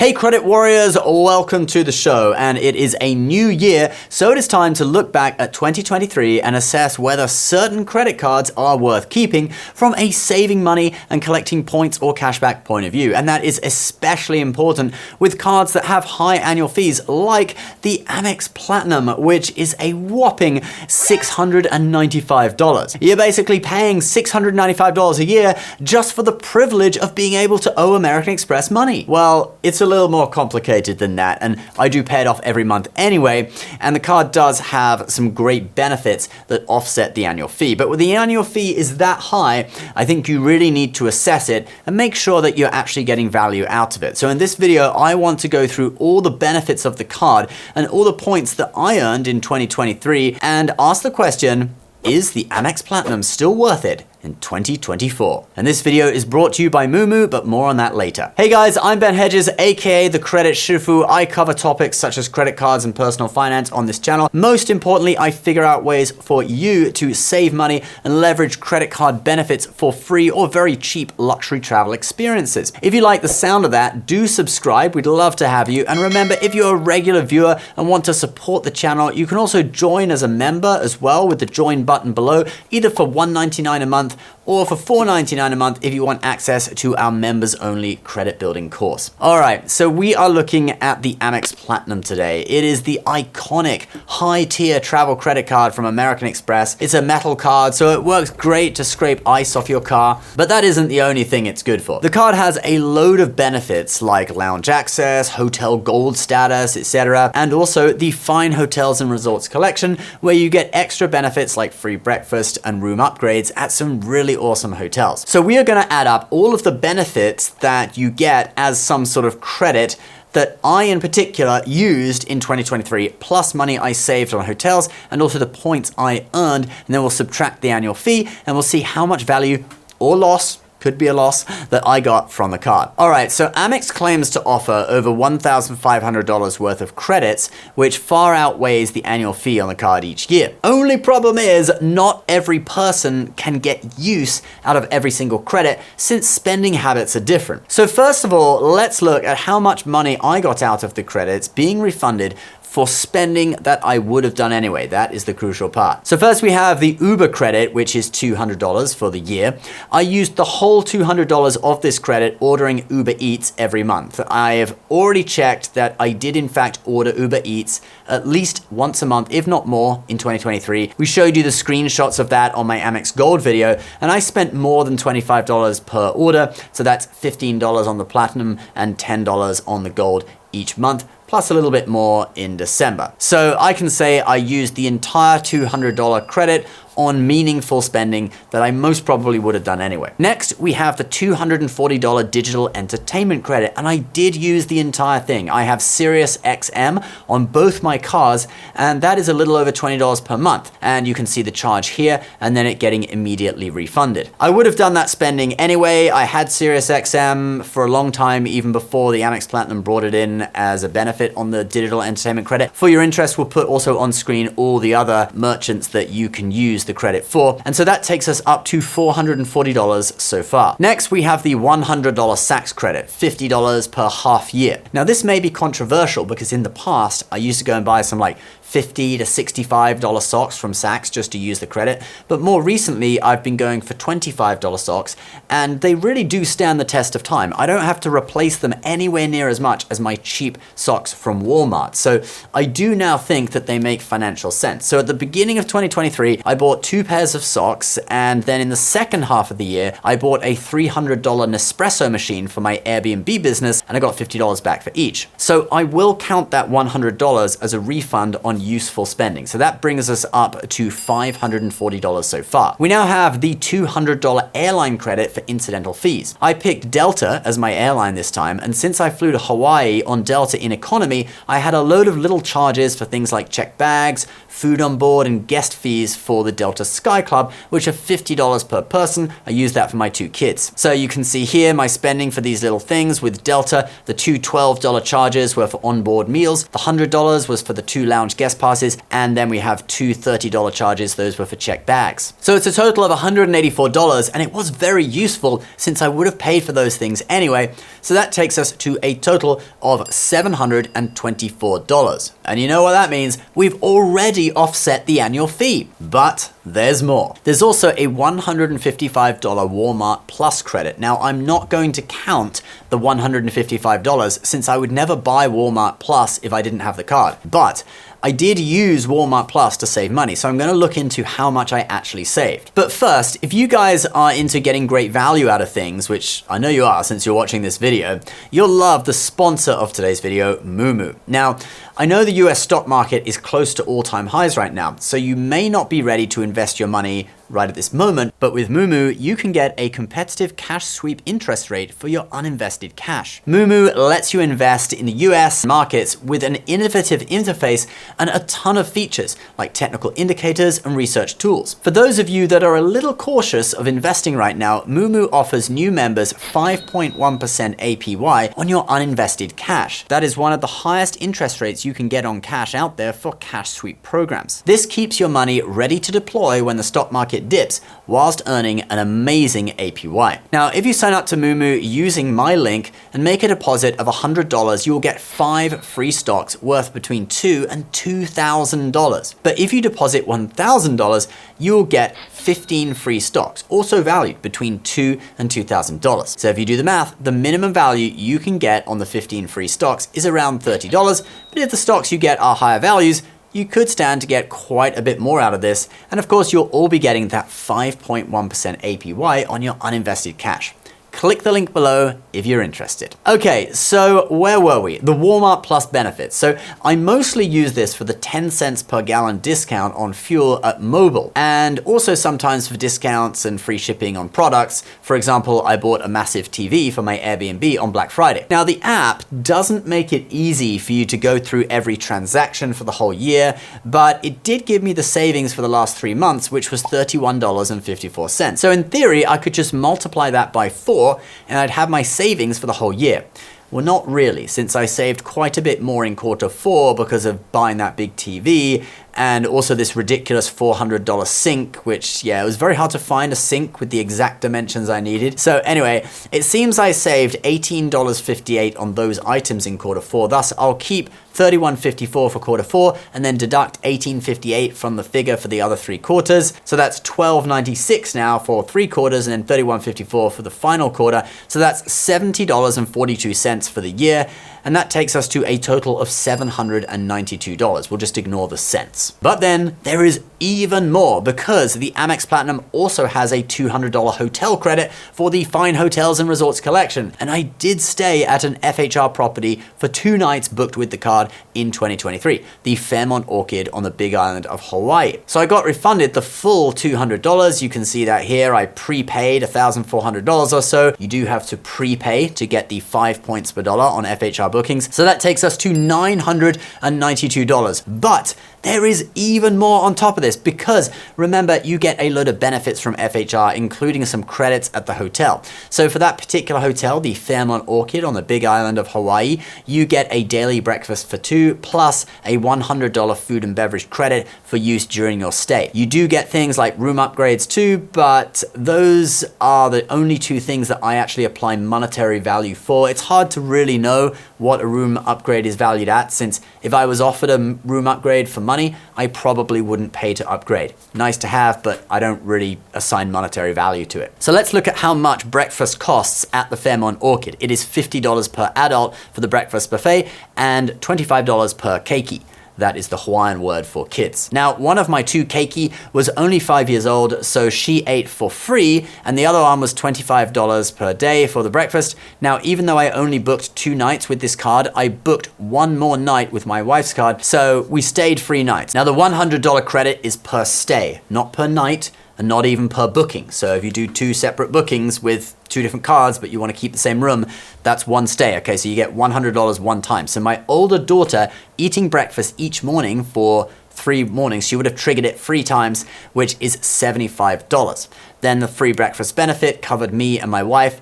Hey credit warriors, welcome to the show, and it is a new year, so it is time to look back at 2023 and assess whether certain credit cards are worth keeping from a saving money and collecting points or cashback point of view. And that is especially important with cards that have high annual fees like the Amex Platinum, which is a whopping $695. You're basically paying $695 a year just for the privilege of being able to owe American Express money. Well, it's a little more complicated than that, and I do pay it off every month anyway, and the card does have some great benefits that offset the annual fee. But when the annual fee is that high, I think you really need to assess it and make sure that you're actually getting value out of it. So in this video, I want to go through all the benefits of the card and all the points that I earned in 2023 and ask the question, is the Amex Platinum still worth it in 2024? And this video is brought to you by Moo Moo, but more on that later. Hey guys, I'm Ben Hedges, aka the Credit Shifu. I cover topics such as credit cards and personal finance on this channel. Most importantly, I figure out ways for you to save money and leverage credit card benefits for free or very cheap luxury travel experiences. If you like the sound of that, do subscribe. We'd love to have you. And remember, if you're a regular viewer and want to support the channel, you can also join as a member as well with the join button below, either for $1.99 a month or for $4.99 a month if you want access to our members only credit building course. All right, so we are looking at the Amex Platinum today. It is the iconic high tier travel credit card from American Express. It's a metal card, so it works great to scrape ice off your car, but that isn't the only thing it's good for. The card has a load of benefits like lounge access, hotel gold status, etc., and also the Fine Hotels and Resorts collection, where you get extra benefits like free breakfast and room upgrades at some really awesome hotels. So we are going to add up all of the benefits that you get as some sort of credit that I in particular used in 2023, plus money I saved on hotels and also the points I earned, and then we'll subtract the annual fee and we'll see how much value or loss, could be a loss, that I got from the card. All right, so Amex claims to offer over $1,500 worth of credits, which far outweighs the annual fee on the card each year. Only problem is not every person can get use out of every single credit since spending habits are different. So first of all, let's look at how much money I got out of the credits being refunded for spending that I would have done anyway. That is the crucial part. So first we have the Uber credit, which is $200 for the year. I used the whole $200 of this credit ordering Uber Eats every month. I have already checked that I did in fact order Uber Eats at least once a month, if not more, in 2023. We showed you the screenshots of that on my Amex Gold video, and I spent more than $25 per order. So that's $15 on the Platinum and $10 on the Gold each month, plus a little bit more in December. So I can say I used the entire $200 credit on meaningful spending that I most probably would have done anyway. Next, we have the $240 digital entertainment credit, and I did use the entire thing. I have Sirius XM on both my cars, and that is a little over $20 per month. And you can see the charge here, and then it getting immediately refunded. I would have done that spending anyway. I had Sirius XM for a long time, even before the Amex Platinum brought it in as a benefit on the digital entertainment credit. For your interest, we'll put also on screen all the other merchants that you can use the credit for. And so that takes us up to $440 so far. Next, we have the $100 Saks credit, $50 per half year. Now this may be controversial because in the past, I used to go and buy some like $50 to $65 socks from Saks just to use the credit. But more recently, I've been going for $25 socks, and they really do stand the test of time. I don't have to replace them anywhere near as much as my cheap socks from Walmart. So I do now think that they make financial sense. So at the beginning of 2023, I bought 2 pairs of socks, and then in the second half of the year, I bought a $300 Nespresso machine for my Airbnb business, and I got $50 back for each. So I will count that $100 as a refund on useful spending. So that brings us up to $540 so far. We now have the $200 airline credit for incidental fees. I picked Delta as my airline this time, and since I flew to Hawaii on Delta in economy, I had a load of little charges for things like checked bags, food on board, and guest fees for the Delta Sky Club, which are $50 per person. I use that for my 2 kids. So you can see here my spending for these little things. With Delta, the 2 $12 charges were for onboard meals, the $100 was for the 2 lounge guest passes, and then we have 2 $30 charges, those were for checked bags. So it's a total of $184, and it was very useful since I would have paid for those things anyway. So that takes us to a total of $724. And you know what that means? We've already offset the annual fee, but there's more. There's also a $155 Walmart Plus credit. Now, I'm not going to count the $155 since I would never buy Walmart Plus if I didn't have the card. But I did use Walmart Plus to save money, so I'm gonna look into how much I actually saved. But first, if you guys are into getting great value out of things, which I know you are since you're watching this video, you'll love the sponsor of today's video, Moo Moo. Now, I know the US stock market is close to all-time highs right now, so you may not be ready to invest your money right at this moment, but with Moo Moo, you can get a competitive cash sweep interest rate for your uninvested cash. Moo Moo lets you invest in the US markets with an innovative interface and a ton of features like technical indicators and research tools. For those of you that are a little cautious of investing right now, Moo Moo offers new members 5.1% APY on your uninvested cash. That is one of the highest interest rates you can get on cash out there for cash sweep programs. This keeps your money ready to deploy when the stock market dips whilst earning an amazing APY. Now, if you sign up to Moo Moo using my link and make a deposit of $100, you will get 5 free stocks worth between $2,000 and $2,000. But if you deposit $1,000, you will get 15 free stocks, also valued between $2,000 and $2,000. So if you do the math, the minimum value you can get on the 15 free stocks is around $30, but if the stocks you get are higher values, you could stand to get quite a bit more out of this. And of course, you'll all be getting that 5.1% APY on your uninvested cash. Click the link below if you're interested. Okay, so where were we? The Walmart Plus benefits. So I mostly use this for the 10 cents per gallon discount on fuel at Mobil, and also sometimes for discounts and free shipping on products. For example, I bought a massive TV for my Airbnb on Black Friday. Now, the app doesn't make it easy for you to go through every transaction for the whole year, but it did give me the savings for the last 3 months, which was $31.54. So in theory, I could just multiply that by 4 and I'd have my savings for the whole year. Well, not really, since I saved quite a bit more in Q4 because of buying that big TV and also this ridiculous $400 sink, which, yeah, it was very hard to find a sink with the exact dimensions I needed. So anyway, it seems I saved $18.58 on those items in Q4. Thus, I'll keep $31.54 for Q4 and then deduct $18.58 from the figure for the other 3 quarters. So that's $12.96 now for 3 quarters and then $31.54 for the final quarter. So that's $70.42 for the year. And that takes us to a total of $792. We'll just ignore the cents. But then there is even more because the Amex Platinum also has a $200 hotel credit for the Fine Hotels and Resorts collection. And I did stay at an FHR property for 2 nights booked with the card in 2023, the Fairmont Orchid on the Big Island of Hawaii. So I got refunded the full $200. You can see that here. I prepaid $1,400 or so. You do have to prepay to get the 5 points per dollar on FHR bookings. So that takes us to $992. But there is even more on top of this because remember, you get a load of benefits from FHR, including some credits at the hotel. So for that particular hotel, the Fairmont Orchid on the Big Island of Hawaii, you get a daily breakfast for 2 plus a $100 food and beverage credit for use during your stay. You do get things like room upgrades too, but those are the only 2 things that I actually apply monetary value for. It's hard to really know what a room upgrade is valued at, since if I was offered a room upgrade for money, I probably wouldn't pay to upgrade. Nice to have, but I don't really assign monetary value to it. So let's look at how much breakfast costs at the Fairmont Orchid. It is $50 per adult for the breakfast buffet and $25 per keiki. That is the Hawaiian word for kids. Now, one of my 2 keiki was only 5 years old, so she ate for free, and the other one was $25 per day for the breakfast. Now, even though I only booked 2 nights with this card, I booked 1 more night with my wife's card, so we stayed 3 nights. Now, the $100 credit is per stay, not per night, and not even per booking. So if you do 2 separate bookings with 2 different cards, but you want to keep the same room, that's 1 stay. Okay, so you get $100 1 time. So my older daughter eating breakfast each morning for 3 mornings, she would have triggered it 3 times, which is $75. Then the free breakfast benefit covered me and my wife.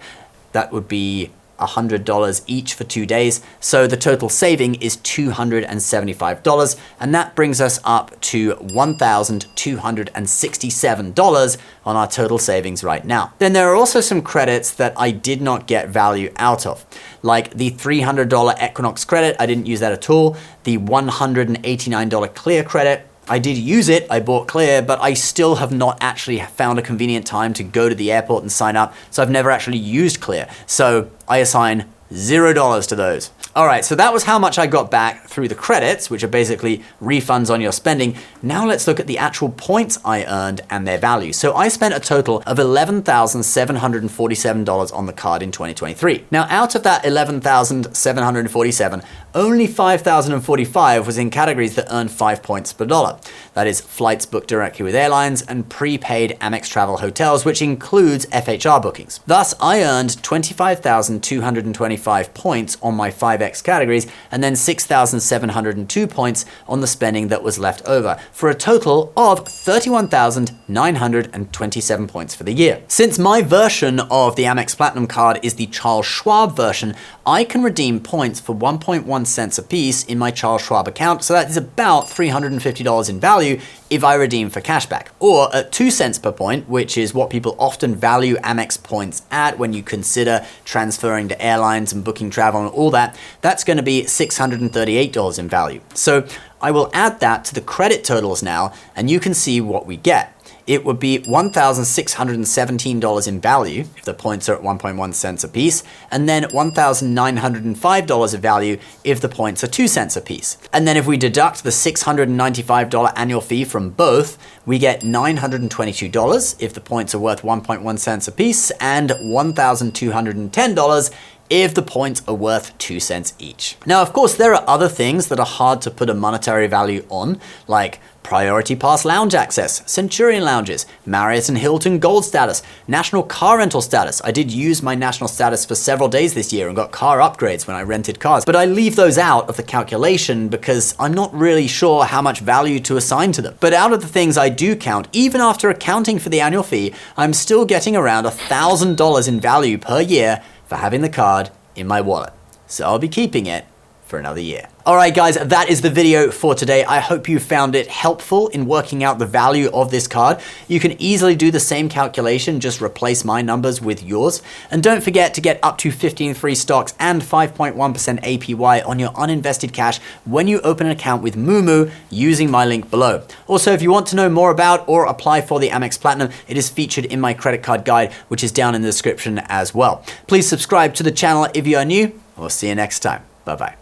That would be $100 each for 2 days. So the total saving is $275, and that brings us up to $1,267 on our total savings right now. Then there are also some credits that I did not get value out of, like the $300 Equinox credit. I didn't use that at all. The $189 Clear credit. I did use it, I bought Clear, but I still have not actually found a convenient time to go to the airport and sign up, so I've never actually used Clear. So I assign $0 to those. All right, so that was how much I got back through the credits, which are basically refunds on your spending. Now let's look at the actual points I earned and their value. So I spent a total of $11,747 on the card in 2023. Now out of that $11,747, only $5,045 was in categories that earned 5 points per dollar. That is flights booked directly with airlines and prepaid Amex travel hotels, which includes FHR bookings. Thus, I earned 25,225 points on my 5X categories, and then 6,702 points on the spending that was left over, for a total of 31,927 points for the year. Since my version of the Amex Platinum card is the Charles Schwab version, I can redeem points for 1.1 cents a piece in my Charles Schwab account, so that is about $350 in value if I redeem for cashback. Or at 2 cents per point, which is what people often value Amex points at when you consider transferring to airlines and booking travel and all that, that's going to be $638 in value. So I will add that to the credit totals now, and you can see what we get. It would be $1,617 in value if the points are at 1.1 cents a piece, and then $1,905 of value if the points are 2 cents a piece. And then if we deduct the $695 annual fee from both, we get $922 if the points are worth 1.1 cents a piece, and $1,210 if the points are worth 2 cents each. Now, of course, there are other things that are hard to put a monetary value on, like Priority Pass lounge access, Centurion lounges, Marriott and Hilton Gold status, National Car Rental status. I did use my national status for several days this year and got car upgrades when I rented cars, but I leave those out of the calculation because I'm not really sure how much value to assign to them. But out of the things I do count, even after accounting for the annual fee, I'm still getting around $1,000 in value per year for having the card in my wallet. So I'll be keeping it for another year. All right, guys, that is the video for today. I hope you found it helpful in working out the value of this card. You can easily do the same calculation, just replace my numbers with yours. And don't forget to get up to 15 free stocks and 5.1% APY on your uninvested cash when you open an account with Moo Moo using my link below. Also, if you want to know more about or apply for the Amex Platinum, it is featured in my credit card guide, which is down in the description as well. Please subscribe to the channel if you are new. We'll see you next time. Bye-bye.